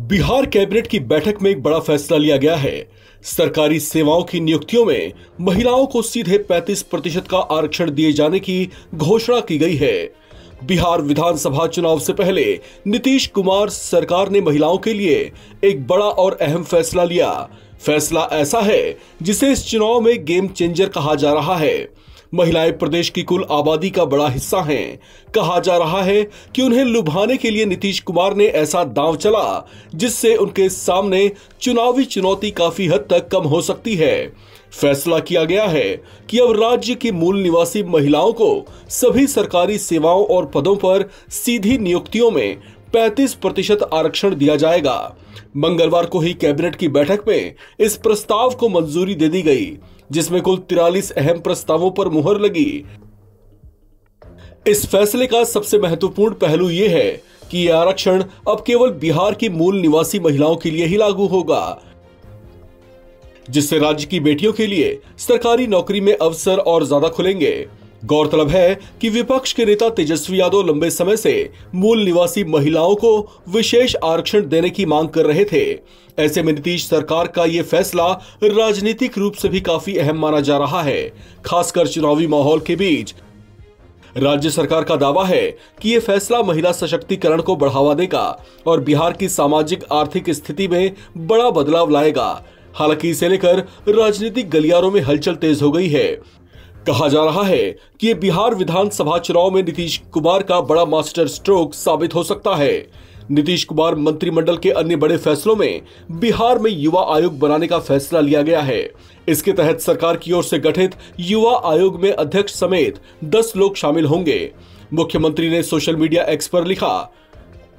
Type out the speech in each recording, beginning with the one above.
Bihar cabinet की बैठक में एक बड़ा फैसला लिया गया है। सरकारी सेवाओं की नियुक्तियों में महिलाओं को सीधे 35% का आरक्षण दिए जाने की घोषणा की गई है। बिहार विधानसभा चुनाव से पहले नीतीश कुमार सरकार ने महिलाओं के लिए एक बड़ा और अहम फैसला लिया। फैसला ऐसा है जिसे इस चुनाव में गेम चेंजर कहा जा रहा है। महिलाएं प्रदेश की कुल आबादी का बड़ा हिस्सा हैं। कहा जा रहा है कि उन्हें लुभाने के लिए नीतीश कुमार ने ऐसा दांव चला जिससे उनके सामने चुनावी चुनौती काफी हद तक कम हो सकती है। फैसला किया गया है कि अब राज्य की मूल निवासी महिलाओं को सभी सरकारी सेवाओं और पदों पर सीधी नियुक्तियों में 35% आरक्षण दिया जाएगा। मंगलवार को ही कैबिनेट की बैठक में इस प्रस्ताव को मंजूरी दे दी गई, जिसमें कुल 43 अहम प्रस्तावों पर मुहर लगी। इस फैसले का सबसे महत्वपूर्ण पहलू यह है कि यह आरक्षण अब केवल बिहार की मूल निवासी महिलाओं के लिए ही लागू होगा, जिससे राज्य की बेटियों के लिए सरकारी नौकरी में अवसर और ज्यादा खुलेंगे। गौरतलब है कि विपक्ष के नेता तेजस्वी यादव लंबे समय से मूल निवासी महिलाओं को विशेष आरक्षण देने की मांग कर रहे थे। ऐसे में नीतीश सरकार का यह फैसला राजनीतिक रूप से भी काफी अहम माना जा रहा है, खासकर चुनावी माहौल के बीच। राज्य सरकार का दावा है कि यह फैसला महिला सशक्तिकरण को बढ़ावा देगा और बिहार की सामाजिक आर्थिक स्थिति में बड़ा बदलाव लाएगा। हालांकि इसे लेकर राजनीतिक गलियारों में हलचल तेज हो गई है। कहा जा रहा है कि ये बिहार विधानसभा चुनाव में नीतीश कुमार का बड़ा मास्टर स्ट्रोक साबित हो सकता है। नीतीश कुमार मंत्रिमंडल के अन्य बड़े फैसलों में बिहार में युवा आयोग बनाने का फैसला लिया गया है। इसके तहत सरकार की ओर से गठित युवा आयोग में अध्यक्ष समेत 10 लोग शामिल होंगे। मुख्यमंत्री ने सोशल मीडिया एक्स पर लिखा,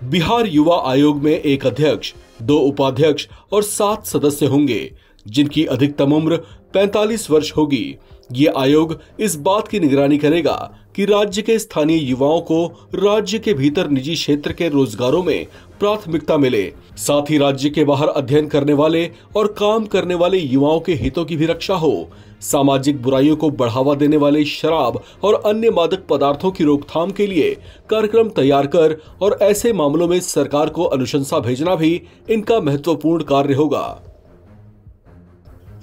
बिहार युवा आयोग में 1 अध्यक्ष, 2 उपाध्यक्ष और 7 सदस्य होंगे, जिनकी अधिकतम उम्र 45 वर्ष होगी। ये आयोग इस बात की निगरानी करेगा कि राज्य के स्थानीय युवाओं को राज्य के भीतर निजी क्षेत्र के रोजगारों में प्राथमिकता मिले। साथ ही राज्य के बाहर अध्ययन करने वाले और काम करने वाले युवाओं के हितों की भी रक्षा हो। सामाजिक बुराइयों को बढ़ावा देने वाले शराब और अन्य मादक पदार्थों की रोकथाम के लिए कार्यक्रम तैयार कर और ऐसे मामलों में सरकार को अनुशंसा भेजना भी इनका महत्वपूर्ण कार्य होगा।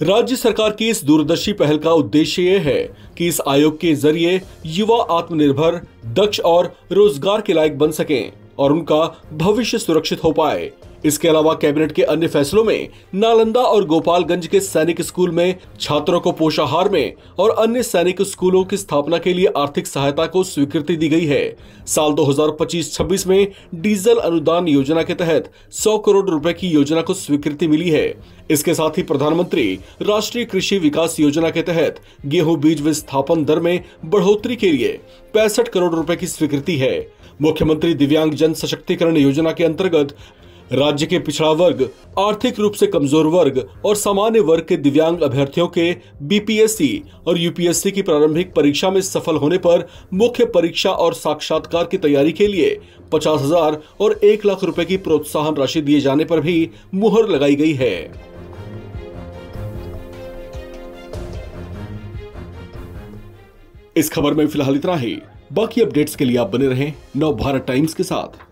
राज्य सरकार की इस दूरदर्शी पहल का उद्देश्य यह है कि इस आयोग के जरिए युवा आत्मनिर्भर, दक्ष और रोजगार के लायक बन सकें और उनका भविष्य सुरक्षित हो पाए। इसके अलावा कैबिनेट के अन्य फैसलों में नालंदा और गोपालगंज के सैनिक स्कूल में छात्रों को पोषाहार में और अन्य सैनिक स्कूलों की स्थापना के लिए आर्थिक सहायता को स्वीकृति दी गई है। साल 2025-26 में डीजल अनुदान योजना के तहत 100 करोड़ रुपए की योजना को स्वीकृति मिली है। इसके साथ ही प्रधानमंत्री राष्ट्रीय कृषि विकास योजना के तहत गेहूं बीज विस्थापन दर में बढ़ोतरी के लिए 65 करोड़ रुपए की स्वीकृति है। मुख्यमंत्री दिव्यांग जन सशक्तिकरण योजना के अंतर्गत राज्य के पिछड़ा वर्ग, आर्थिक रूप से कमजोर वर्ग और सामान्य वर्ग के दिव्यांग अभ्यर्थियों के बीपीएससी और यूपीएससी की प्रारंभिक परीक्षा में सफल होने पर मुख्य परीक्षा और साक्षात्कार की तैयारी के लिए 50,000 और 1 लाख रुपए की प्रोत्साहन राशि दिए जाने पर भी मुहर लगाई गई है। इस खबर में फिलहाल इतना ही। बाकी अपडेट्स के लिए आप बने रहें नव भारत टाइम्स के साथ।